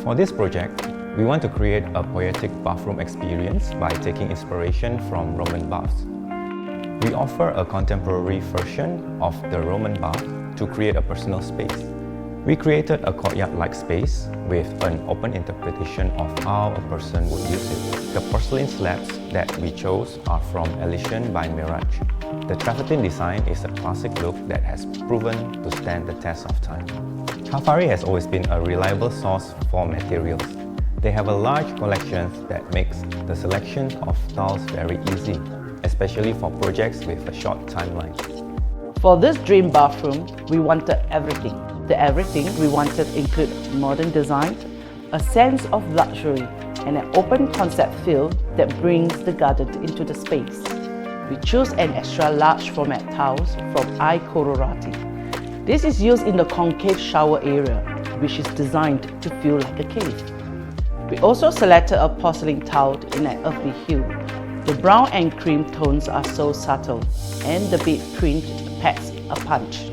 For this project, we want to create a poetic bathroom experience by taking inspiration from Roman baths. We offer a contemporary version of the Roman bath to create a personal space. We created a courtyard-like space with an open interpretation of how a person would use it. The porcelain slabs that we chose are from Elysian by Mirage. The travertine design is a classic look that has proven to stand the test of time. Hafary has always been a reliable source for materials. They have a large collection that makes the selection of tiles very easy, especially for projects with a short timeline. For this dream bathroom, we wanted everything. The everything we wanted include modern design, a sense of luxury, and an open concept feel that brings the garden into the space. We chose an extra large format tiles from Colorati. This is used in the concave shower area, which is designed to feel like a cave. We also selected a porcelain tile in an earthy hue. The brown and cream tones are so subtle, and the big print packs a punch.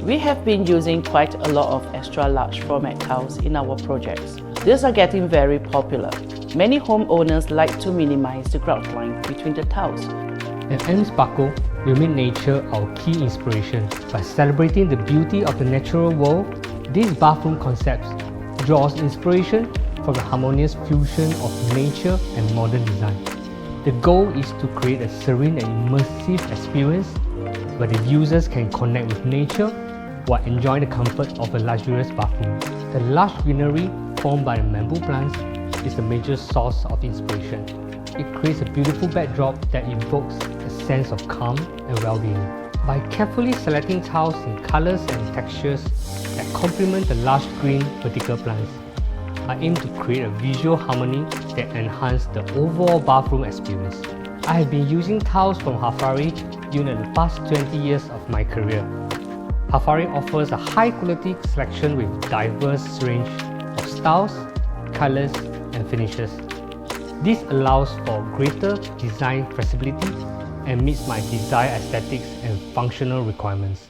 We have been using quite a lot of extra large format tiles in our projects. These are getting very popular. Many homeowners like to minimize the grout line between the tiles. At Spaco, we made nature our key inspiration. By celebrating the beauty of the natural world, this bathroom concept draws inspiration from the harmonious fusion of nature and modern design. The goal is to create a serene and immersive experience where the users can connect with nature while enjoying the comfort of a luxurious bathroom. The lush greenery formed by the bamboo plants is the major source of inspiration. It creates a beautiful backdrop that evokes a sense of calm and well-being. By carefully selecting tiles in colors and textures that complement the lush green vertical plants, I aim to create a visual harmony that enhances the overall bathroom experience. I have been using tiles from Hafary during the past 20 years of my career. Hafary offers a high-quality selection with diverse range of styles, colors, and finishes. This allows for greater design flexibility and meets my desired aesthetics and functional requirements.